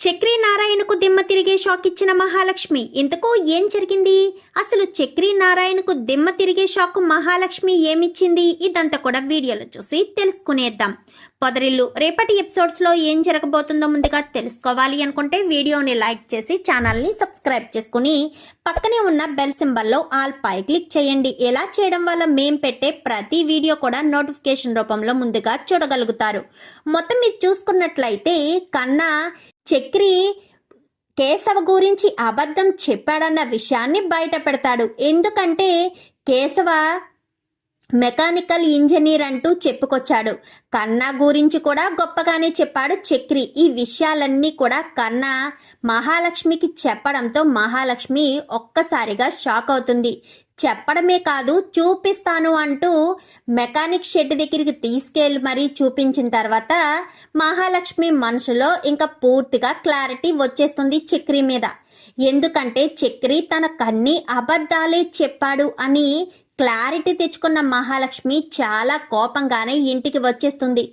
చక్రి నారాయణకు దిమ్మ తిరిగే షాక్ ఇచ్చిన మహాలక్ష్మి. ఇంతకు ఏం జరిగింది? అసలు చక్రి నారాయణకు దిమ్మ తిరిగే షాక్ మహాలక్ష్మి ఏమిచ్చింది? ఇదంతా కూడా వీడియోలో చూసి తెలుసుకునేద్దాం. పొదరిల్లు రేపటి ఎపిసోడ్స్లో ఏం జరగబోతుందో ముందుగా తెలుసుకోవాలి అనుకుంటే వీడియోని లైక్ చేసి ఛానల్ని సబ్స్క్రైబ్ చేసుకుని పక్కనే ఉన్న బెల్ సింబల్లో ఆల్ పై క్లిక్ చేయండి. ఎలా చేయడం వల్ల మేం పెట్టే ప్రతి వీడియో కూడా నోటిఫికేషన్ రూపంలో ముందుగా చూడగలుగుతారు. మొత్తం మీరు చూసుకున్నట్లయితే కన్నా చక్రి కేశవ గురించి అబద్ధం చెప్పాడన్న విషయాన్ని బయట పెడతాడు. ఎందుకంటే కేశవ మెకానికల్ ఇంజనీర్ అంటూ చెప్పుకొచ్చాడు. కన్నా గురించి కూడా గొప్పగానే చెప్పాడు చక్రి. ఈ విషయాలన్నీ కూడా కన్నా మహాలక్ష్మికి చెప్పడంతో మహాలక్ష్మి ఒక్కసారిగా షాక్ అవుతుంది. చెప్పడమే కాదు చూపిస్తాను అంటూ మెకానిక్ షెడ్ దగ్గరికి తీసుకెళ్ళి మరీ చూపించిన తర్వాత మహాలక్ష్మి మనసులో ఇంకా పూర్తిగా క్లారిటీ వచ్చేస్తుంది చక్రి మీద. ఎందుకంటే చక్రి తన కన్ని అబద్ధాలే చెప్పాడు అని క్లారిటీ తెచ్చుకున్న మహాలక్ష్మి చాలా కోపంగానే ఇంటికి వచ్చేస్తుంది.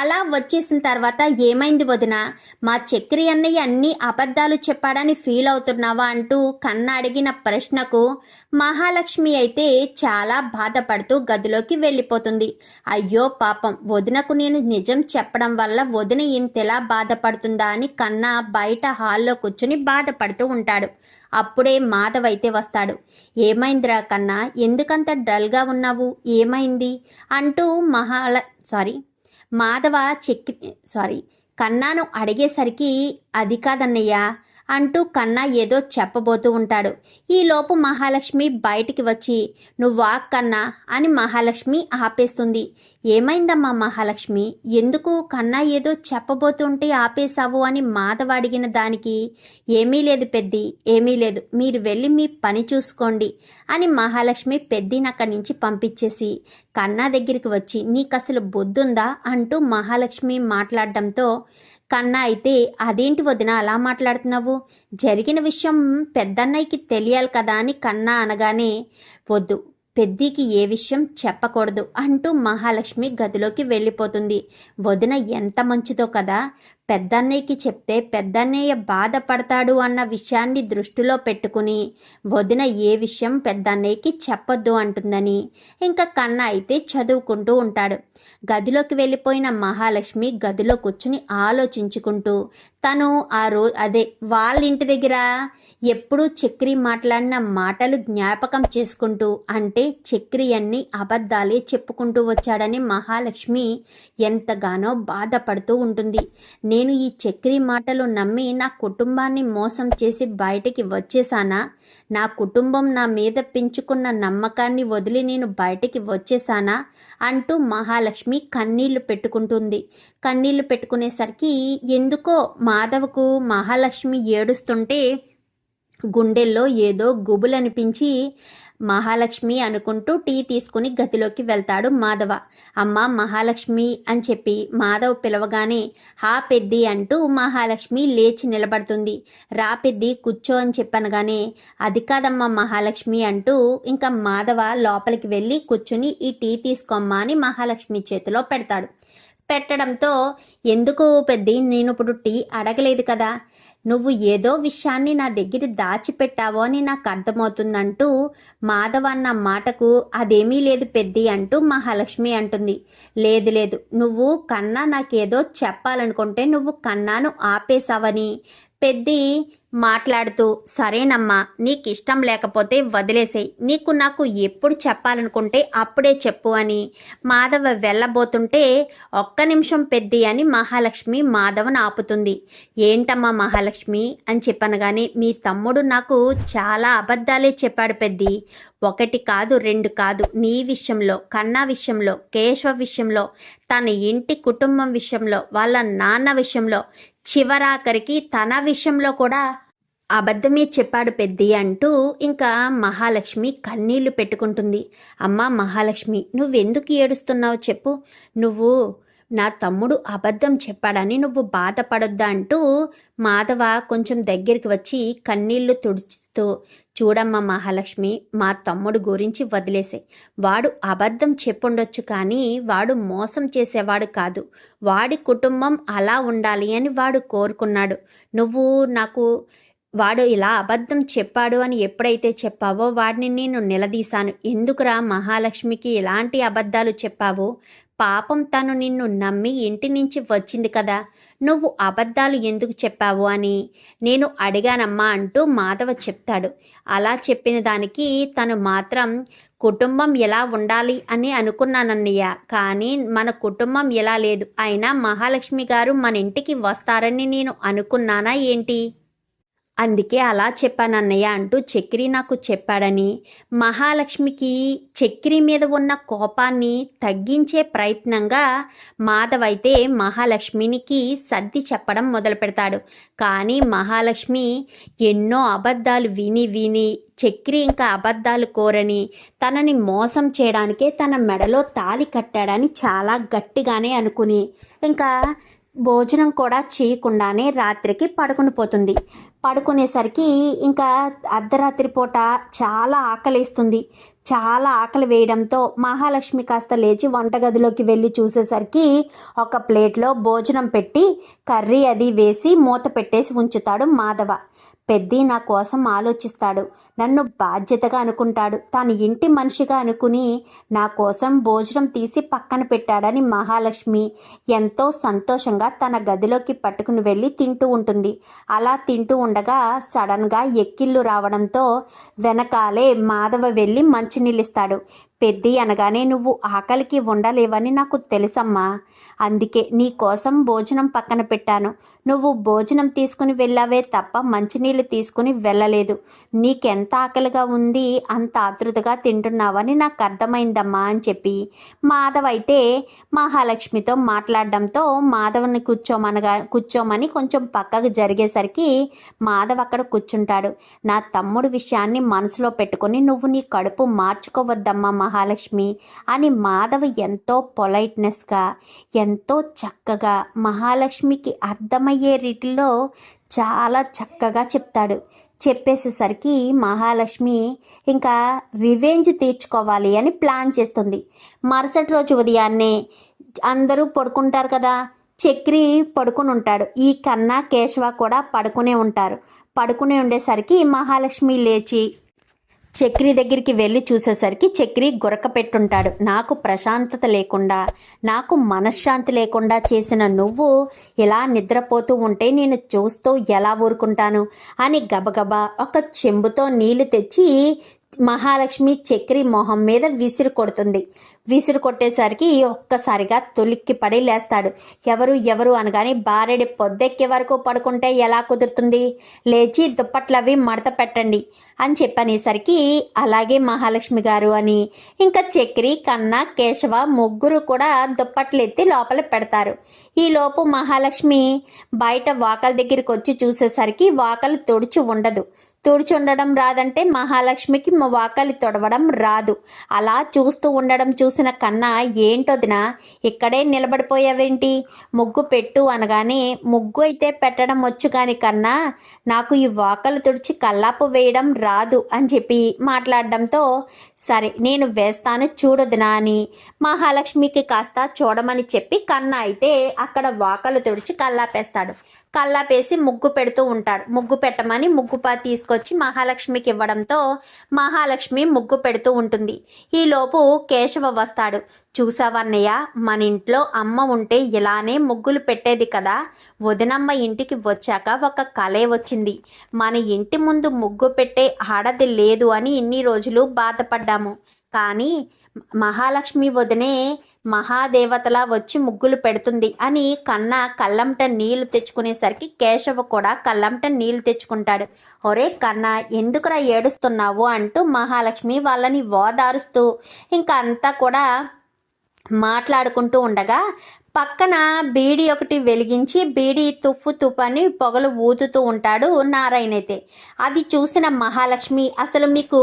అలా వచ్చేసిన తర్వాత ఏమైంది వదిన, మా చక్రి అన్నయ్య అన్ని అబద్ధాలు చెప్పాడని ఫీల్ అవుతున్నావా అంటూ కన్న అడిగిన ప్రశ్నకు మహాలక్ష్మి అయితే చాలా బాధపడుతూ గదిలోకి వెళ్ళిపోతుంది. అయ్యో పాపం, వదినకు నేను నిజం చెప్పడం వల్ల వదిన ఇంతలా బాధపడుతుందా అని కన్న బయట హాల్లో కూర్చుని బాధపడుతూ ఉంటాడు. అప్పుడే మాధవ్ అయితే వస్తాడు. ఏమైందిరా కన్నా, ఎందుకంత డల్గా ఉన్నావు, ఏమైంది అంటూ మాధవ కన్నాను అడిగేసరికి అది కాదన్నయ్యా అంటూ కన్నా ఏదో చెప్పబోతూ ఉంటాడు. ఈలోపు మహాలక్ష్మి బయటికి వచ్చి నువ్వా కన్నా అని మహాలక్ష్మి ఆపేస్తుంది. ఏమైందమ్మా మహాలక్ష్మి, ఎందుకు కన్నా ఏదో చెప్పబోతుంటే ఆపేశావు అని మాధవ అడిగిన దానికి ఏమీ లేదు పెద్ది, ఏమీ లేదు, మీరు వెళ్ళి మీ పని చూసుకోండి అని మహాలక్ష్మి పెద్దిని అక్కడి నుంచి పంపించేసి కన్నా దగ్గరికి వచ్చి నీకు అసలు బుద్ధుందా అంటూ మహాలక్ష్మి మాట్లాడడంతో కన్నా అయితే అదేంటి వదిన అలా మాట్లాడుతున్నావు, జరిగిన విషయం పెద్దన్నయ్యకి తెలియాలి కదా అని కన్నా అనగానే వద్దు, పెద్దికి ఏ విషయం చెప్పకూడదు అంటూ మహాలక్ష్మి గదిలోకి వెళ్ళిపోతుంది. వదిన ఎంత మంచిదో కదా, పెద్దన్నయ్యకి చెప్తే పెద్దన్నయ్య బాధపడతాడు అన్న విషయాన్ని దృష్టిలో పెట్టుకుని వదిన ఏ విషయం పెద్దన్నయ్యకి చెప్పొద్దు అంటుందని ఇంకా కన్నా అయితే చదువుకుంటూ ఉంటాడు. గదిలోకి వెళ్ళిపోయిన మహాలక్ష్మి గదిలో కూర్చుని ఆలోచించుకుంటూ తను వాళ్ళ ఇంటి దగ్గర ఎప్పుడూ చక్రి మాట్లాడిన మాటలు జ్ఞాపకం చేసుకుంటూ, అంటే చక్రి అన్ని అబద్ధాలే చెప్పుకుంటూ వచ్చాడని మహాలక్ష్మి ఎంతగానో బాధపడుతూ ఉంటుంది. నేను ఈ చక్రి మాటలు నమ్మి నా కుటుంబాన్ని మోసం చేసి బయటికి వచ్చేసానా, నా కుటుంబం నా మీద పెంచుకున్న నమ్మకాన్ని వదిలి నేను బయటికి వచ్చేసానా అంటూ మహాలక్ష్మి కన్నీళ్లు పెట్టుకుంటుంది. కన్నీళ్లు పెట్టుకునేసరికి ఎందుకో మాధవకు మహాలక్ష్మి ఏడుస్తుంటే గుండెల్లో ఏదో గుబులనిపించి మహాలక్ష్మి అనుకుంటూ టీ తీసుకుని గదిలోకి వెళ్తాడు మాధవ. అమ్మ మహాలక్ష్మి అని చెప్పి మాధవ్ పిలవగానే హా పెద్ది అంటూ మహాలక్ష్మి లేచి నిలబడుతుంది. రా పెద్ది కూర్చో అని చెప్పనగానే అది కాదమ్మా మహాలక్ష్మి అంటూ ఇంకా మాధవ లోపలికి వెళ్ళి కూర్చుని ఈ టీ తీసుకోమ్మా అని మహాలక్ష్మి చేతిలో పెడతాడు. పెట్టడంతో ఎందుకు పెద్ది, నేను ఇప్పుడు టీ అడగలేదు కదా, నువ్వు ఏదో విషయాన్ని నా దగ్గర దాచిపెట్టావో అని నాకు అర్థమవుతుందంటూ మాధవ అన్న మాటకు అదేమీ లేదు పెద్ది అంటూ మహాలక్ష్మి అంటుంది. లేదు లేదు, నువ్వు కన్నా నాకేదో చెప్పాలనుకుంటే నువ్వు కన్నాను ఆపేశావని పెద్ది మాట్లాడుతూ సరేనమ్మా, నీకు ఇష్టం లేకపోతే వదిలేసేయి, నీకు నాకు ఎప్పుడు చెప్పాలనుకుంటే అప్పుడే చెప్పు అని మాధవ వెళ్ళబోతుంటే ఒక్క నిమిషం పెద్ది అని మహాలక్ష్మి మాధవను ఆపుతుంది. ఏంటమ్మా మహాలక్ష్మి అని చెప్పనగానే మీ తమ్ముడు నాకు చాలా అబద్ధాలే చెప్పాడు పెద్ది, ఒకటి కాదు రెండు కాదు, నీ విషయంలో, కన్నా విషయంలో, కేశవ విషయంలో, తన ఇంటి కుటుంబం విషయంలో, వాళ్ళ నాన్న విషయంలో, చివరాఖరికి తన విషయంలో కూడా అబద్ధమే చెప్పాడు పెద్ది అంటూ ఇంకా మహాలక్ష్మి కన్నీళ్లు పెట్టుకుంటుంది. అమ్మా మహాలక్ష్మి, నువ్వెందుకు ఏడుస్తున్నావు చెప్పు, నువ్వు నా తమ్ముడు అబద్ధం చెప్పాడని నువ్వు బాధపడొద్దా అంటూ మాధవ కొంచెం దగ్గరికి వచ్చి కన్నీళ్లు తుడుచుతూ, చూడమ్మా మహాలక్ష్మి, మా తమ్ముడు గురించి వదిలేసే. వాడు అబద్ధం చెప్పుండొచ్చు, కానీ వాడు మోసం చేసేవాడు కాదు. వాడి కుటుంబం అలా ఉండాలి అని వాడు కోరుకున్నాడు. నువ్వు నాకు వాడు ఇలా అబద్ధం చెప్పాడు అని ఎప్పుడైతే చెప్పావో వాడిని నేను నిలదీశాను. ఎందుకురా మహాలక్ష్మికి ఎలాంటి అబద్ధాలు చెప్పావో? పాపం తను నిన్ను నమ్మి ఇంటి నుంచి వచ్చింది కదా, నువ్వు అబద్ధాలు ఎందుకు చెప్పావు అని నేను అడిగానమ్మా అంటూ మాధవ చెప్తాడు. అలా చెప్పిన దానికి తను మాత్రం కుటుంబం ఎలా ఉండాలి అని అనుకున్నానన్నయ్య, కానీ మన కుటుంబం ఎలా లేదు. అయినా మహాలక్ష్మి గారు మన ఇంటికి వస్తారని నేను అనుకున్నానా ఏంటి? అందుకే అలా చెప్పానన్నయ్య అంటూ చక్రి నాకు చెప్పాడని మహాలక్ష్మికి చక్రి మీద ఉన్న కోపాన్ని తగ్గించే ప్రయత్నంగా మాధవైతే మహాలక్ష్మినికి సర్ది చెప్పడం మొదలు పెడతాడు. కానీ మహాలక్ష్మి ఎన్నో అబద్ధాలు విని చక్రి ఇంకా అబద్ధాలు కోరని తనని మోసం చేయడానికే తన మెడలో తాళి కట్టాడని చాలా గట్టిగానే అనుకుని ఇంకా భోజనం కూడా చేయకుండానే రాత్రికి పడుకుని పోతుంది. పడుకునేసరికి ఇంకా అర్ధరాత్రి పూట చాలా ఆకలేస్తుంది. చాలా ఆకలి వేయడంతో మహాలక్ష్మి కాస్త లేచి వంటగదిలోకి వెళ్ళి చూసేసరికి ఒక ప్లేట్లో భోజనం పెట్టి కర్రీ అది వేసి మూత పెట్టేసి ఉంచుతాడు మాధవ. పెద్ది నా కోసం ఆలోచిస్తాడు, నన్ను బాధ్యతగా అనుకుంటాడు, తాను ఇంటి మనిషిగా అనుకుని నా కోసం భోజనం తీసి పక్కన పెట్టాడని మహాలక్ష్మి ఎంతో సంతోషంగా తన గదిలోకి పట్టుకుని వెళ్ళి తింటూ ఉంటుంది. అలా తింటూ ఉండగా సడన్గా ఎక్కిళ్ళు రావడంతో వెనకాలే మాధవ వెళ్ళి మంచినీళ్ళిస్తాడు. పెద్ది అనగానే నువ్వు ఆకలికి ఉండలేవని నాకు తెలుసమ్మా, అందుకే నీ కోసం భోజనం పక్కన పెట్టాను. నువ్వు భోజనం తీసుకుని వెళ్ళావే తప్ప మంచినీళ్ళు తీసుకుని వెళ్ళలేదు. నీకెంత ఆకలిగా ఉంది, అంత ఆతృతగా తింటున్నావని నాకు అర్థమైందమ్మా అని చెప్పి మాధవ్ అయితే మహాలక్ష్మితో మాట్లాడడంతో మాధవ్ని కూర్చోమని కొంచెం పక్కకు జరిగేసరికి మాధవ్ అక్కడ కూర్చుంటాడు. నా తమ్ముడు విషయాన్ని మనసులో పెట్టుకుని నువ్వు నీ కడుపు మార్చుకోవద్దమ్మా మహాలక్ష్మి అని మాధవ్ ఎంతో పొలైట్నెస్గా ఎంతో చక్కగా మహాలక్ష్మికి అర్థమయ్యే రీతిలో చాలా చక్కగా చెప్తాడు. చెప్పేసేసరికి మహాలక్ష్మి ఇంకా రివెంజ్ తీర్చుకోవాలి అని ప్లాన్ చేస్తుంది. మరుసటి రోజు ఉదయాన్నే అందరూ పడుకుంటారు కదా, చక్రి పడుకుని ఉంటాడు. ఈ కన్నా కేశవ కూడా పడుకునే ఉంటారు. పడుకునే ఉండేసరికి మహాలక్ష్మి లేచి చక్రి దగ్గరికి వెళ్ళి చూసేసరికి చక్రి గురక పెట్టుంటాడు. నాకు ప్రశాంతత లేకుండా, నాకు మనశ్శాంతి లేకుండా చేసిన నువ్వు ఇలా నిద్రపోతూ ఉంటే నేను చూస్తూ ఎలా ఊరుకుంటాను అని గబగబా ఒక చెంబుతో నీళ్లు తెచ్చి మహాలక్ష్మి చక్రి మొహం మీద విసిరి కొడుతుంది. విసిరి కొట్టేసరికి ఒక్కసారిగా తొలిక్కి పడి లేస్తాడు. ఎవరు అనగానే బారెడి పొద్దెక్కే వరకు పడుకుంటే ఎలా కుదురుతుంది, లేచి దుప్పట్లవి మడత పెట్టండి అని చెప్పనేసరికి అలాగే మహాలక్ష్మి గారు అని ఇంకా చక్రి కన్నా కేశవ ముగ్గురు కూడా దుప్పట్లు ఎత్తి లోపల పెడతారు. ఈలోపు మహాలక్ష్మి బయట వాకల దగ్గరికి వచ్చి చూసేసరికి వాకలు తుడిచి ఉండదు. తుడిచుండడం రాదంటే మహాలక్ష్మికి వాకలి తొడవడం రాదు. అలా చూస్తూ ఉండడం చూసిన కన్నా ఏంటొదినా ఇక్కడే నిలబడిపోయావేంటి, ముగ్గు పెట్టు అనగానే ముగ్గు అయితే పెట్టడం వచ్చు కానీ కన్నా నాకు ఈ వాకలు తుడిచి కల్లాపు వేయడం రాదు అని చెప్పి మాట్లాడడంతో సరే నేను వేస్తాను చూడొదినా అని మహాలక్ష్మికి కాస్త చూడమని చెప్పి కన్నా అయితే అక్కడ వాకలు తుడిచి కల్లాపేస్తాడు. కల్లాపేసి ముగ్గు పెడుతూ ఉంటాడు. ముగ్గు పెట్టమని ముగ్గుపా తీసుకొచ్చి మహాలక్ష్మికి ఇవ్వడంతో మహాలక్ష్మి ముగ్గు పెడుతూ ఉంటుంది. ఈలోపు కేశవ వస్తాడు. చూసావన్నయ్య, మన ఇంట్లో అమ్మ ఉంటే ఇలానే ముగ్గులు పెట్టేది కదా, వదినమ్మ ఇంటికి వచ్చాక ఒక కలే వచ్చింది. మన ఇంటి ముందు ముగ్గు పెట్టే ఆడది లేదు అని ఇన్ని రోజులు బాధపడ్డాము. కానీ మహాలక్ష్మి వదినే మహాదేవతలా వచ్చి ముగ్గులు పెడుతుంది అని కన్నా కళ్ళంట నీళ్లు తెచ్చుకునేసరికి కేశవ కూడా కళ్ళంట నీళ్లు తెచ్చుకుంటాడు. ఒరే కన్నా, ఎందుకురా ఏడుస్తున్నావు అంటూ మహాలక్ష్మి వాళ్ళని ఓదారుస్తూ ఇంకా అంతా కూడా మాట్లాడుకుంటూ ఉండగా పక్కన బీడీ ఒకటి వెలిగించి బీడీ తుఫ్ఫు అని పొగలు ఊదుతూ ఉంటాడు నారాయణ అయితే. అది చూసిన మహాలక్ష్మి, అసలు మీకు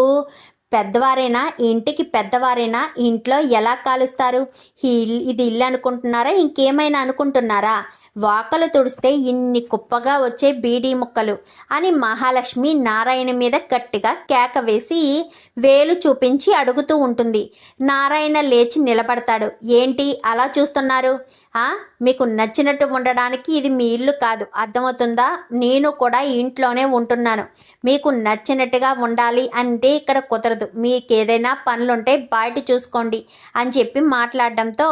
పెద్దవారైనా, ఇంటికి పెద్దవారైనా ఇంట్లో ఎలా కాలుస్తారు? ఇది ఇల్లు అనుకుంటున్నారా, ఇంకేమైనా అనుకుంటున్నారా? వాకలు తుడిస్తే ఇన్ని కుప్పగా వచ్చే బీడీ ముక్కలు అని మహాలక్ష్మి నారాయణ మీద గట్టిగా కేక వేసి వేలు చూపించి అడుగుతూ ఉంటుంది. నారాయణ లేచి నిలబడతాడు. ఏంటి అలా చూస్తున్నారు? మీకు నచ్చినట్టు ఉండడానికి ఇది మీ ఇల్లు కాదు, అర్థమవుతుందా? నేను కూడా ఇంట్లోనే ఉంటున్నాను. మీకు నచ్చినట్టుగా ఉండాలి అంటే ఇక్కడ కుదరదు. మీకు ఏదైనా పనులుంటే బయట చూసుకోండి అని చెప్పి మాట్లాడడంతో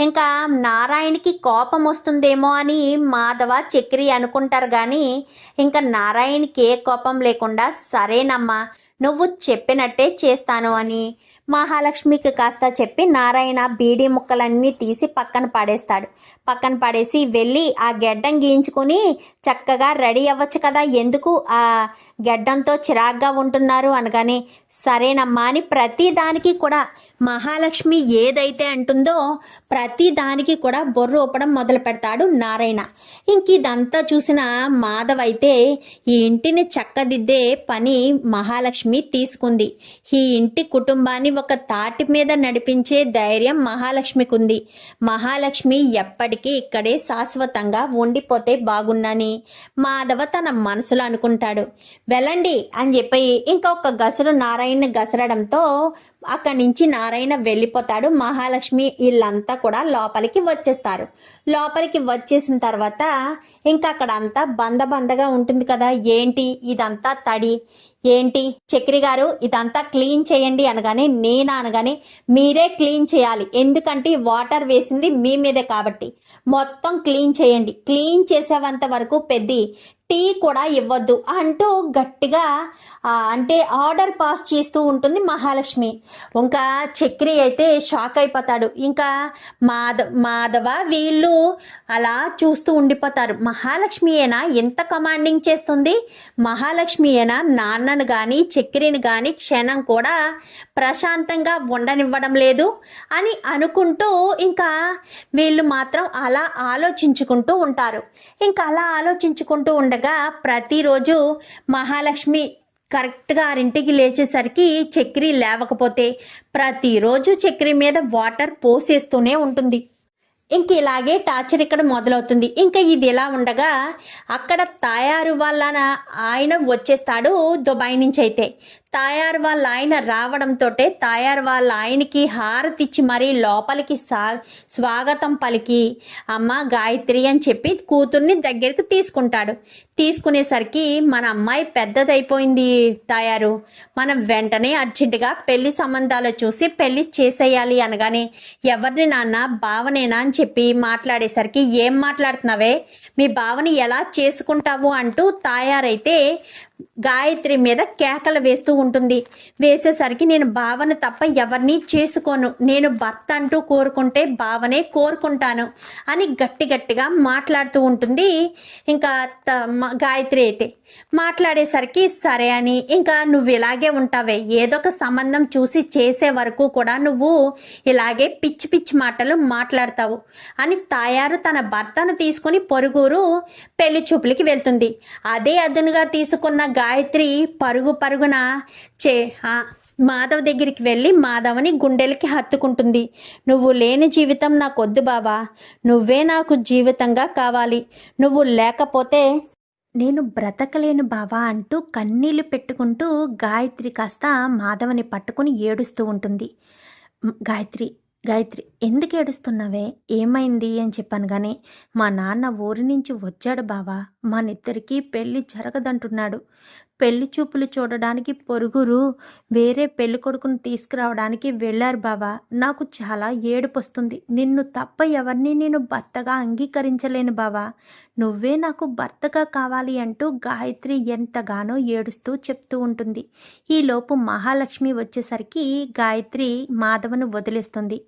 ఇంకా నారాయణకి కోపం వస్తుందేమో అని మాధవ, చక్రి అనుకుంటారు. కానీ ఇంకా నారాయణకి ఏ కోపం లేకుండా సరేనమ్మా, నువ్వు చెప్పినట్టే చేస్తాను అని మహాలక్ష్మికి కాస్త చెప్పి నారాయణ బీడీ ముక్కలన్నీ తీసి పక్కన పడేస్తాడు. పక్కన పడేసి వెళ్ళి ఆ గెడ్డం గీయించుకొని చక్కగా రెడీ అవ్వచ్చు కదా, ఎందుకు ఆ గెడ్డంతో చిరాగ్గా ఉంటున్నారు అనగానే సరేనమ్మా అని ప్రతి దానికి కూడా మహాలక్ష్మి ఏదైతే అంటుందో ప్రతి దానికి కూడా బొర్రు ఊపడం మొదలు పెడతాడు నారాయణ. ఇంక ఇదంతా చూసిన మాధవ్ అయితే ఈ ఇంటిని చక్కదిద్దే పని మహాలక్ష్మి తీసుకుంది. ఈ ఇంటి కుటుంబాన్ని ఒక తాటి మీద నడిపించే ధైర్యం మహాలక్ష్మికి ఉంది. మహాలక్ష్మి ఎప్పటికీ ఇక్కడే శాశ్వతంగా ఉండిపోతే బాగున్నాని మాధవ తన మనసులో అనుకుంటాడు. వెళ్ళండి అని చెప్పి ఇంకొక గసరు నారాయణ గసరడంతో అక్కడి నుంచి నారాయణ వెళ్ళిపోతాడు. మహాలక్ష్మి వీళ్ళంతా కూడా లోపలికి వచ్చేస్తారు. లోపలికి వచ్చేసిన తర్వాత ఇంకా అక్కడ అంతా బందగా ఉంటుంది కదా. ఏంటి ఇదంతా తడి, ఏంటి చక్రి గారు ఇదంతా క్లీన్ చేయండి అనగానే అనగానే మీరే క్లీన్ చేయాలి, ఎందుకంటే వాటర్ వేసింది మీ మీదే కాబట్టి మొత్తం క్లీన్ చేయండి, క్లీన్ చేసేంత వరకు పెద్ద టీ కూడా ఇవ్వద్దు అంటూ గట్టిగా అంటే ఆర్డర్ పాస్ చేస్తూ ఉంటుంది మహాలక్ష్మి. ఇంకా చక్రి అయితే షాక్ అయిపోతాడు. ఇంకా మాధవ వీళ్ళు అలా చూస్తూ ఉండిపోతారు. మహాలక్ష్మియేనా ఎంత కమాండింగ్ చేస్తుంది? మహాలక్ష్మియేనా నాన్నను కానీ చక్రిని కానీ క్షణం కూడా ప్రశాంతంగా ఉండనివ్వడం లేదు అని అనుకుంటూ ఇంకా వీళ్ళు మాత్రం అలా ఆలోచించుకుంటూ ఉంటారు. ఇంకా అలా ఆలోచించుకుంటూ ఉండగా ప్రతిరోజు మహాలక్ష్మి కరెక్ట్గా 6ంటికి లేచేసరికి చక్రి లేవకపోతే ప్రతిరోజు చక్రి మీద వాటర్ పోసేస్తూనే ఉంటుంది. ఇంక ఇలాగే టార్చర్ ఇక్కడ మొదలవుతుంది. ఇంకా ఇది ఇలా ఉండగా అక్కడ తాయారు వాళ్ళ ఆయన వచ్చేస్తాడు దుబాయ్ నుంచి. అయితే తాయారు వాళ్ళ ఆయన రావడంతో తాయారు వాళ్ళ ఆయనకి హారతిచ్చి మరీ లోపలికి స్వాగతం పలికి అమ్మ గాయత్రి అని చెప్పి కూతుర్ని దగ్గరికి తీసుకుంటాడు. తీసుకునేసరికి మన అమ్మాయి పెద్దదైపోయింది తాయారు, మనం వెంటనే అర్జెంటుగా పెళ్లి సంబంధాలు చూసి పెళ్లి చేసేయాలి అనగానే ఎవరిని నాన్న, బావనేనా అని చెప్పి మాట్లాడేసరికి ఏం మాట్లాడుతున్నావే, మీ బావని ఎలా చేసుకుంటావు అంటూ తాయారైతే గాయత్రి మీద కేకలు వేస్తూ ఉంటుంది. వేసేసరికి నేను బావను తప్ప ఎవరిని చేసుకోను, నేను భర్త అంటూ కోరుకుంటే బావనే కోరుకుంటాను అని గట్టిగా మాట్లాడుతూ ఉంటుంది. ఇంకా గాయత్రి అయితే మాట్లాడేసరికి సరే అని ఇంకా నువ్వు ఇలాగే ఉంటావే, ఏదో ఒక సంబంధం చూసి చేసే వరకు కూడా నువ్వు ఇలాగే పిచ్చి మాటలు మాట్లాడతావు అని తాయారు తన భర్తను తీసుకుని పొరుగురు పెళ్లి చూపులకి వెళ్తుంది. అదే అదునుగా తీసుకున్న గాయత్రి పరుగున మాధవ్ దగ్గరికి వెళ్ళి మాధవ్ని గుండెలకి హత్తుకుంటుంది. నువ్వు లేని జీవితం నాకొద్దు బావా, నువ్వే నాకు జీవితంగా కావాలి, నువ్వు లేకపోతే నేను బ్రతకలేను బావా అంటూ కన్నీళ్లు పెట్టుకుంటూ గాయత్రి కాస్త మాధవని పట్టుకుని ఏడుస్తూ ఉంటుంది. గాయత్రి ఎందుకు ఏడుస్తున్నావే, ఏమైంది అని చెప్పాను. కానీ మా నాన్న ఊరి నుంచి వచ్చాడు బావా, మనిద్దరికీ పెళ్ళి జరగదంటున్నాడు. పెళ్లి చూపులు చూడడానికి పొరుగురు వేరే పెళ్లి కొడుకుని తీసుకురావడానికి వెళ్ళారు బావా. నాకు చాలా ఏడుపు వస్తుంది, నిన్ను తప్ప ఎవరిని నేను భర్తగా అంగీకరించలేను బావా, నువ్వే నాకు భర్తగా కావాలి అంటూ గాయత్రి ఎంతగానో ఏడుస్తూ చెప్తూ ఉంటుంది. ఈలోపు మహాలక్ష్మి వచ్చేసరికి గాయత్రి మాధవను వదిలేస్తుంది.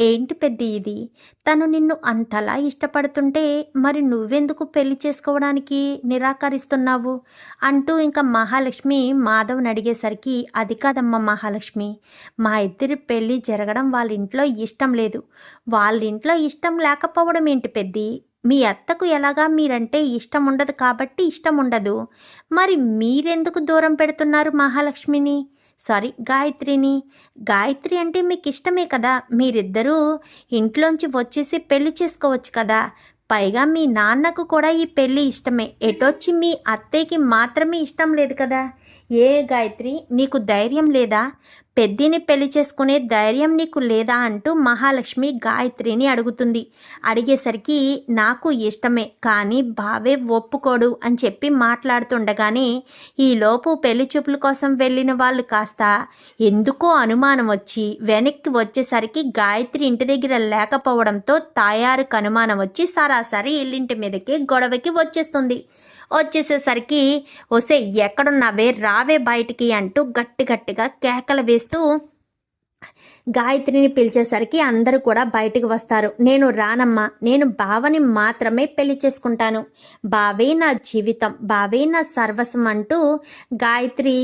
ఏంటి పెద్ద ఇది, తను నిన్ను అంతలా ఇష్టపడుతుంటే మరి నువ్వెందుకు పెళ్లి చేసుకోవడానికి నిరాకరిస్తున్నావు అంటూ ఇంకా మహాలక్ష్మి మాధవ్ని అడిగేసరికి అది కాదమ్మా మహాలక్ష్మి, మా ఇద్దరి పెళ్ళి జరగడం వాళ్ళ ఇంట్లో ఇష్టం లేదు. వాళ్ళ ఇంట్లో ఇష్టం లేకపోవడం ఏంటి పెద్ది, మీ అత్తకు ఎలాగా మీరంటే ఇష్టం ఉండదు కాబట్టి ఇష్టం ఉండదు, మరి మీరెందుకు దూరం పెడుతున్నారు మహాలక్ష్మిని? గాయత్రిని. గాయత్రి అంటే మీకు ఇష్టమే కదా, మీరిద్దరూ ఇంట్లోంచి వచ్చేసి పెళ్లి చేసుకోవచ్చు కదా. పైగా మీ నాన్నకు కూడా ఈ పెళ్ళి ఇష్టమే, ఎటొచ్చి మీ అత్తయ్యకి మాత్రమే ఇష్టం లేదు కదా. ఏ గాయత్రి, నీకు ధైర్యం లేదా? పెద్దిని పెళ్లి చేసుకునే ధైర్యం నీకు లేదా అంటూ మహాలక్ష్మి గాయత్రిని అడుగుతుంది. అడిగేసరికి నాకు ఇష్టమే కానీ బావే ఒప్పుకోడు అని చెప్పి మాట్లాడుతుండగానే ఈలోపు పెళ్లి చూపుల కోసం వెళ్ళిన వాళ్ళు కాస్త ఎందుకో అనుమానం వచ్చి వెనక్కి వచ్చేసరికి గాయత్రి ఇంటి దగ్గర లేకపోవడంతో తాయారుకు అనుమానం వచ్చి సరాసరి ఇల్లింటి మీదకి గొడవకి వచ్చేసేసరికి ఒసే ఎక్కడున్నావే, రావే బయటికి అంటూ గట్టిగా కేకలు వేస్తూ గాయత్రిని పిలిచేసరికి అందరూ కూడా బయటికి వస్తారు. నేను రానమ్మా, నేను బావని మాత్రమే పెళ్లి చేసుకుంటాను, బావే నా జీవితం, బావే నా సర్వస్వం అంటూ గాయత్రి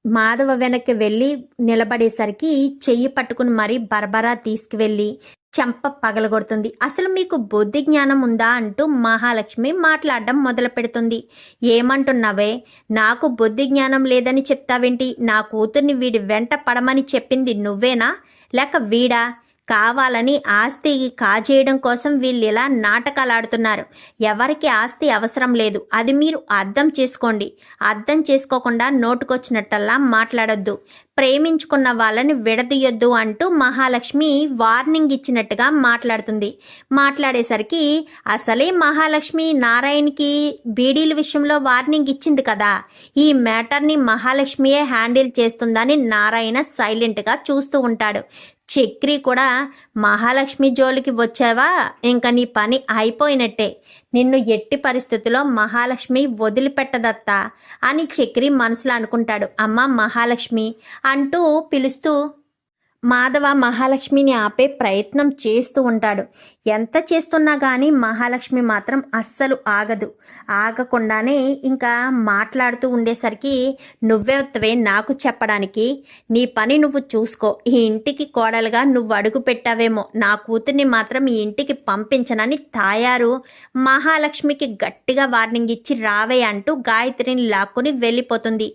మాధవ వెనక్కి వెళ్ళి నిలబడేసరికి చెయ్యి పట్టుకుని మరీ బరబరా తీసుకువెళ్ళి చెంప పగలగొడుతుంది. అసలు మీకు బుద్ధి జ్ఞానం ఉందా అంటూ మహాలక్ష్మి మాట్లాడడం మొదలు పెడుతుంది. ఏమంటున్నావే, నాకు బుద్ధి జ్ఞానం లేదని చెప్తావేంటి? నా కూతుర్ని వీడి వెంట పడమని చెప్పింది నువ్వేనా లేక వీడా? కావాలని ఆస్తి కాజేయడం కోసం వీళ్ళు ఇలా నాటకాలు ఆడుతున్నారు. ఎవరికి ఆస్తి అవసరం లేదు, అది మీరు అర్థం చేసుకోండి. అర్థం చేసుకోకుండా నోటుకొచ్చినట్టల్లా మాట్లాడొద్దు. ప్రేమించుకున్న వాళ్ళని విడదీయొద్దు అంటూ మహాలక్ష్మి వార్నింగ్ ఇచ్చినట్టుగా మాట్లాడేసరికి అసలే మహాలక్ష్మి నారాయణకి బీడీల విషయంలో వార్నింగ్ ఇచ్చింది కదా, ఈ మ్యాటర్ని మహాలక్ష్మియే హ్యాండిల్ చేస్తుందని నారాయణ సైలెంట్గా చూస్తూ ఉంటాడు. చక్రి కూడా మహాలక్ష్మి జోలికి వచ్చావా, ఇంకా నీ పని అయిపోయినట్టే, నిన్ను ఎట్టి పరిస్థితుల్లో మహాలక్ష్మి వదిలిపెట్టదత్తా అని చక్రి మనసులో అనుకుంటాడు. అమ్మ మహాలక్ష్మి అంటూ పిలుస్తూ మాధవ మహాలక్ష్మిని ఆపే ప్రయత్నం చేస్తూ ఉంటాడు. ఎంత చేస్తున్నా కానీ మహాలక్ష్మి మాత్రం అస్సలు ఆగకుండానే ఇంకా మాట్లాడుతూ ఉండేసరికి నువ్వెవత్తవే నాకు చెప్పడానికి, నీ పని నువ్వు చూసుకో, ఈ ఇంటికి కోడలుగా నువ్వు అడుగు పెట్టావేమో, నా కూతుర్ని మాత్రం ఈ ఇంటికి పంపించనని తాయారు మహాలక్ష్మికి గట్టిగా వార్నింగ్ ఇచ్చి రావే అంటూ గాయత్రిని లాక్కుని వెళ్ళిపోతుంది.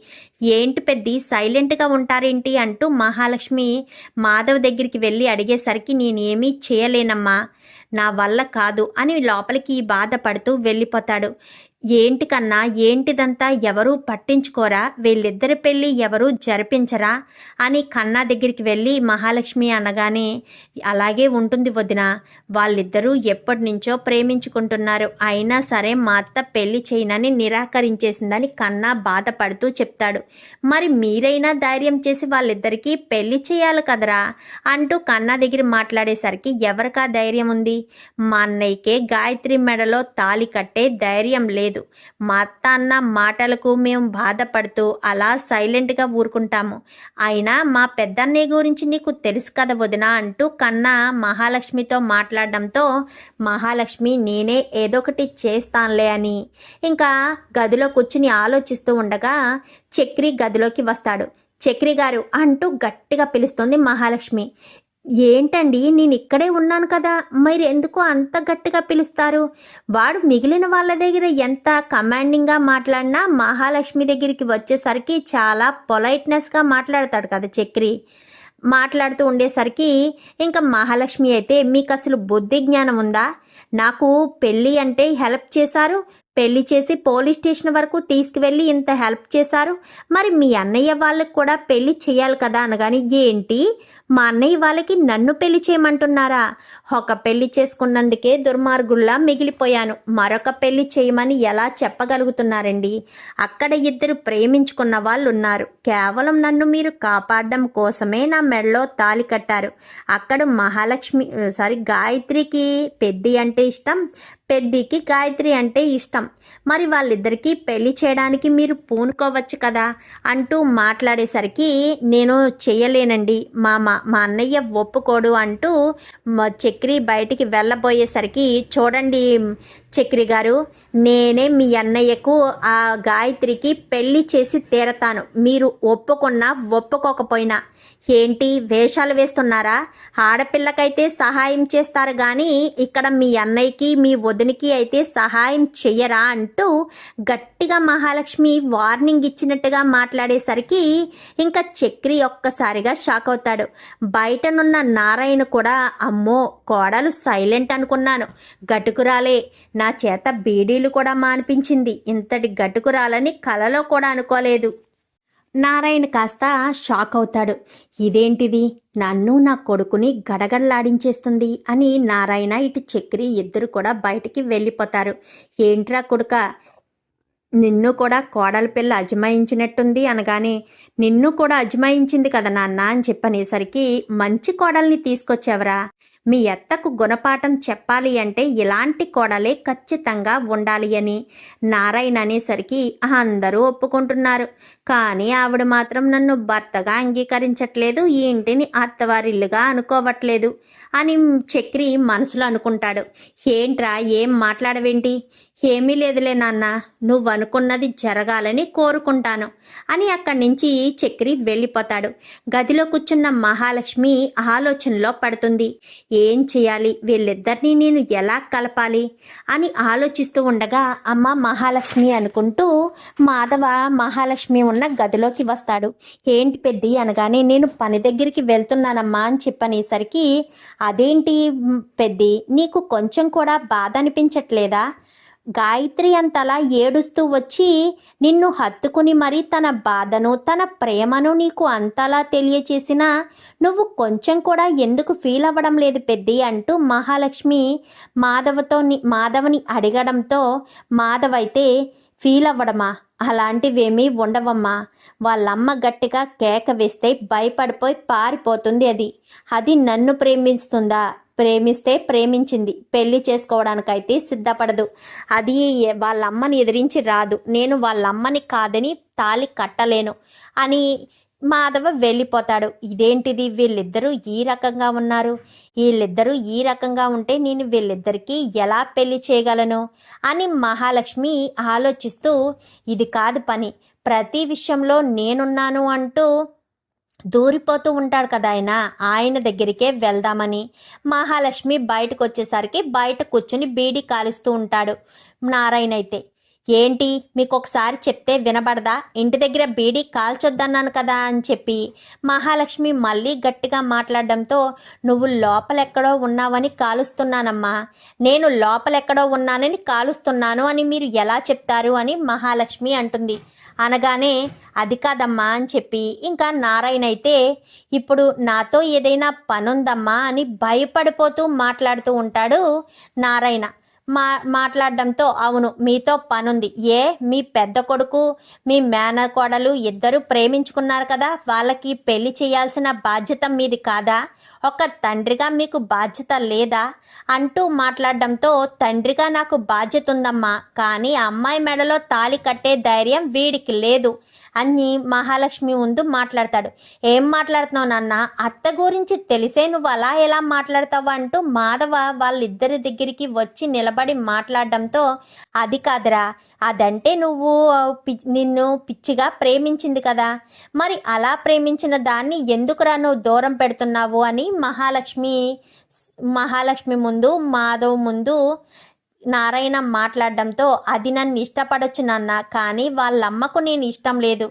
ఏంటి పెద్ది సైలెంట్గా ఉంటారేంటి అంటూ మహాలక్ష్మి మాధవ్ దగ్గరికి వెళ్ళి అడిగేసరికి నేనేమీ చేయలేనమ్మా, నా వల్ల కాదు అని లోపలికి బాధపడుతూ వెళ్ళిపోతాడు. ఏంటి కన్నా, ఏంటిదంతా, ఎవరూ పట్టించుకోరా, వీళ్ళిద్దరి పెళ్ళి ఎవరూ జరిపించరా అని కన్నా దగ్గరికి వెళ్ళి మహాలక్ష్మి అనగానే అలాగే ఉంటుంది వదిన, వాళ్ళిద్దరూ ఎప్పటి నుంచో ప్రేమించుకుంటున్నారు, అయినా సరే మా అత్త పెళ్లి చేయనని నిరాకరించేసిందని కన్నా బాధపడుతూ చెప్తాడు. మరి మీరైనా ధైర్యం చేసి వాళ్ళిద్దరికీ పెళ్లి చేయాలి కదరా అంటూ కన్నా దగ్గర మాట్లాడేసరికి ఎవరికా ధైర్యం ఉంది? మా అన్నయ్యకే గాయత్రి మెడలో తాళి కట్టే ధైర్యం లేదు, మా అత్త అన్న మాటలకు మేము బాధపడుతూ అలా సైలెంట్గా ఊరుకుంటాము, అయినా మా పెద్దన్నయ్య గురించి నీకు తెలుసు కదా వదిన అంటూ కన్నా మహాలక్ష్మితో మాట్లాడడంతో మహాలక్ష్మి నేనే ఏదో ఒకటి చేస్తానులే అని ఇంకా గదిలో కూర్చుని ఆలోచిస్తూ ఉండగా చక్రి గదిలోకి వస్తాడు. చక్రి గారు అంటూ గట్టిగా పిలుస్తుంది మహాలక్ష్మి. ఏంటండి, నేను ఇక్కడే ఉన్నాను కదా, మీరు ఎందుకు అంత గట్టిగా పిలుస్తారు? వాడు మిగిలిన వాళ్ళ దగ్గర ఎంత కమాండింగ్గా మాట్లాడినా మహాలక్ష్మి దగ్గరికి వచ్చేసరికి చాలా పొలైట్నెస్గా మాట్లాడతాడు కదా చక్రి. మాట్లాడుతూ ఉండేసరికి ఇంకా మహాలక్ష్మి అయితే మీకు అసలు బుద్ధి జ్ఞానం ఉందా? నాకు పెళ్ళి అంటే హెల్ప్ చేశారు, పెళ్లి చేసి పోలీస్ స్టేషన్ వరకు తీసుకువెళ్ళి ఇంత హెల్ప్ చేశారు, మరి మీ అన్నయ్య వాళ్ళకి కూడా పెళ్లి చేయాలి కదా అనగాని ఏంటి మా అన్నయ్య వాళ్ళకి నన్ను పెళ్లి చేయమంటున్నారా? ఒక పెళ్లి చేసుకున్నందుకే దుర్మార్గుల్లా మిగిలిపోయాను, మరొక పెళ్లి చేయమని ఎలా చెప్పగలుగుతున్నారండి? అక్కడ ఇద్దరు ప్రేమించుకున్న వాళ్ళు ఉన్నారు, కేవలం నన్ను మీరు కాపాడడం కోసమే నా మెడలో తాళి కట్టారు. అక్కడ గాయత్రికి పెద్ది అంటే ఇష్టం, పెద్దికి గాయత్రి అంటే ఇష్టం, మరి వాళ్ళిద్దరికీ పెళ్లి చేయడానికి మీరు పూనుకోవచ్చు కదా అంటూ మాట్లాడేసరికి నేను చేయలేనండి, మా అన్నయ్య ఒప్పుకోడు అంటూ చక్రి బయటికి వెళ్ళబోయేసరికి చూడండి చక్రి గారు, నేనే మీ అన్నయ్యకు ఆ గాయత్రికి పెళ్లి చేసి తీరతాను, మీరు ఒప్పుకున్నా ఒప్పుకోకపోయినా. ఏంటి వేషాలు వేస్తున్నారా? ఆడపిల్లకైతే సహాయం చేస్తారు కానీ ఇక్కడ మీ అన్నయ్యకి మీ వదినికి అయితే సహాయం చెయ్యరా అంటూ గట్టిగా మహాలక్ష్మి వార్నింగ్ ఇచ్చినట్టుగా మాట్లాడేసరికి ఇంకా చక్రి ఒక్కసారిగా షాక్ అవుతాడు. బయటనున్న నారాయణ కూడా అమ్మో కోడలు సైలెంట్ అనుకున్నాను, గటుకురాలే, నా చేత బీడీలు కూడా మానిపించింది, ఇంతటి గటుకురాలని కలలో కూడా అనుకోలేదు. నారాయణ కాస్త షాక్ అవుతాడు. ఇదేంటిది, నన్ను నా కొడుకుని గడగడలాడించేస్తుంది అని నారాయణ ఇటు చక్రి ఇద్దరు కూడా బయటికి వెళ్ళిపోతారు. ఏంట్రా కొడుక, నిన్ను కూడా కోడల పిల్ల అజమాయించినట్టుంది అనగానే, నిన్ను కూడా అజమాయించింది కదా నాన్న అని చెప్పనేసరికి, మంచి కోడల్ని తీసుకొచ్చావరా, మీ అత్తకు గుణపాఠం చెప్పాలి అంటే ఇలాంటి కోడలే ఖచ్చితంగా ఉండాలి అని నారాయణ అనేసరికి అందరూ ఒప్పుకుంటున్నారు. కానీ ఆవిడ మాత్రం నన్ను భర్తగా అంగీకరించట్లేదు, ఈ ఇంటిని అత్తవారిల్లుగా అనుకోవట్లేదు అని చక్రి మనసులో అనుకుంటాడు. ఏంట్రా ఏం మాట్లాడవేంటి? ఏమీ లేదులే నాన్న, నువ్వు అనుకున్నది జరగాలని కోరుకుంటాను అని అక్కడి నుంచి చక్రి వెళ్ళిపోతాడు. గదిలో కూర్చున్న మహాలక్ష్మి ఆలోచనలో పడుతుంది. ఏం చేయాలి, వీళ్ళిద్దరినీ నేను ఎలా కలపాలి అని ఆలోచిస్తూ ఉండగా అమ్మ మహాలక్ష్మి అనుకుంటూ మాధవ మహాలక్ష్మి ఉన్న గదిలోకి వస్తాడు. ఏంటి పెద్ది అనగానే, నేను పని దగ్గరికి వెళ్తున్నానమ్మా అని చెప్పనేసరికి, అదేంటి పెద్ది, నీకు కొంచెం కూడా బాధ అనిపించట్లేదా? గాయత్రి అంతలా ఏడుస్తూ వచ్చి నిన్ను హత్తుకుని మరీ తన బాధను తన ప్రేమను నీకు అంతలా తెలియచేసినా నువ్వు కొంచెం కూడా ఎందుకు ఫీల్ అవ్వడం లేదు పెద్ది అంటూ మహాలక్ష్మి మాధవని అడగడంతో మాధవైతే, ఫీల్ అవ్వడమా, అలాంటివేమీ ఉండవమ్మా, వాళ్ళమ్మ గట్టిగా కేక వేస్తే భయపడిపోయి పారిపోతుంది, అది నన్ను ప్రేమిస్తుందా? ప్రేమిస్తే ప్రేమించింది, పెళ్లి చేసుకోవడానికైతే సిద్ధపడదు, అది వాళ్ళమ్మని ఎదిరించి రాదు, నేను వాళ్ళమ్మని కాదని తాళి కట్టలేను అని మాధవ వెళ్ళిపోతాడు. ఇదేంటిది, వీళ్ళిద్దరూ ఈ రకంగా ఉన్నారు, వీళ్ళిద్దరూ ఈ రకంగా ఉంటే నేను వీళ్ళిద్దరికీ ఎలా పెళ్లి చేయగలను అని మహాలక్ష్మి ఆలోచిస్తూ, ఇది కాదు పని, ప్రతి విషయంలో నేనున్నాను అంటూ దూరిపోతూ ఉంటాడు కదా ఆయన దగ్గరికే వెళ్దామని మహాలక్ష్మి బయటకు వచ్చేసరికి బయట కూర్చుని బీడీ కాలుస్తూ ఉంటాడు. నారాయణ అయితే, ఏంటి మీకు ఒకసారి చెప్తే వినబడదా, ఇంటి దగ్గర బీడీ కాల్చొద్దన్నాను కదా అని చెప్పి మహాలక్ష్మి మళ్ళీ గట్టిగా మాట్లాడడంతో, నువ్వు లోపలెక్కడో ఉన్నావని కాలుస్తున్నానమ్మా, నేను లోపలెక్కడో ఉన్నానని కాలుస్తున్నాను అని మీరు ఎలా చెప్తారు అని మహాలక్ష్మి అంటుంది. అనగానే, అది కాదమ్మా అని చెప్పి ఇంకా నారాయణ అయితే, ఇప్పుడు నాతో ఏదైనా పనుందమ్మా అని భయపడిపోతూ మాట్లాడుతూ ఉంటాడు నారాయణ. మాట్లాడడంతో, అవును మీతో పనుంది, మీ పెద్ద కొడుకు మీ మేనకోడలు ఇద్దరు ప్రేమించుకున్నారు కదా, వాళ్ళకి పెళ్లి చేయాల్సిన బాధ్యత మీది కాదా, ఒక తండ్రిగా మీకు బాధ్యత లేదా అంటూ మాట్లాడడంతో, తండ్రిగా నాకు బాధ్యత ఉందమ్మా, కానీ అమ్మాయి మెడలో తాళి కట్టే ధైర్యం వీడికి లేదు అని మహాలక్ష్మి ముందు మాట్లాడతాడు. ఏం మాట్లాడుతున్నావు నాన్న, అత్త గురించి తెలిసే నువ్వు అలా ఎలా మాట్లాడతావు అంటూ మాధవ వాళ్ళిద్దరి దగ్గరికి వచ్చి నిలబడి మాట్లాడడంతో, అది కాదురా, అదంటే నిన్ను పిచ్చిగా ప్రేమించింది కదా, మరి అలా ప్రేమించిన దాన్ని ఎందుకురా నువ్వు దూరం పెడుతున్నావు అని మహాలక్ష్మి ముందు మాధవ్ ముందు నారాయణ మాట్లాడడంతో, అది నన్ను ఇష్టపడొచ్చు నాన్న, కానీ వాళ్ళమ్మకు నేను ఇష్టం లేదు,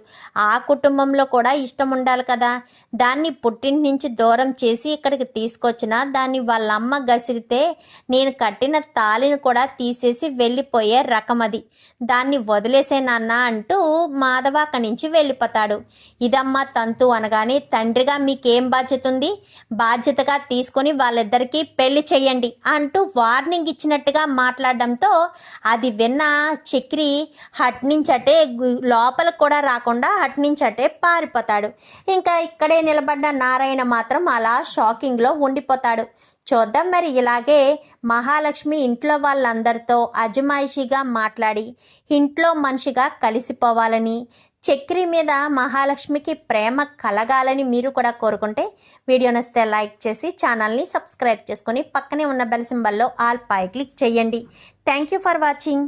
ఆ కుటుంబంలో కూడా ఇష్టం ఉండాలి కదా, దాన్ని పుట్టింటి నుంచి దూరం చేసి ఇక్కడికి తీసుకొచ్చిన దాన్ని వాళ్ళమ్మ గసిరితే నేను కట్టిన తాళిని కూడా తీసేసి వెళ్ళిపోయే రకం, అది దాన్ని వదిలేసే నాన్న అంటూ మాధవ అక్కడి నుంచి వెళ్ళిపోతాడు. ఇదమ్మా తంతు అనగానే, తండ్రిగా మీకేం బాధ్యత ఉంది, బాధ్యతగా తీసుకొని వాళ్ళిద్దరికీ పెళ్లి చెయ్యండి అంటూ వార్నింగ్ ఇచ్చినట్టుగా మాట్లాడడంతో అది విన్న చక్రి హట్నించటే లోపల కూడా రాకుండా హట్నించటే పారిపోతాడు. ఇంకా ఇక్కడే నిలబడ్డ నారాయణ మాత్రం అలా షాకింగ్లో ఉండిపోతాడు. చూద్దాం మరి ఇలాగే మహాలక్ష్మి ఇంట్లో వాళ్ళందరితో అజమాయిషిగా మాట్లాడి ఇంట్లో మనిషిగా కలిసిపోవాలని, చక్రి మీద మహాలక్ష్మికి ప్రేమ కలగాలని మీరు కూడా కోరుకుంటే వీడియో నచ్చితే లైక్ చేసి ఛానల్ని సబ్స్క్రైబ్ చేసుకొని పక్కనే ఉన్న బెల్ సింబల్లో ఆల్ పై క్లిక్ చేయండి. Thank you for watching.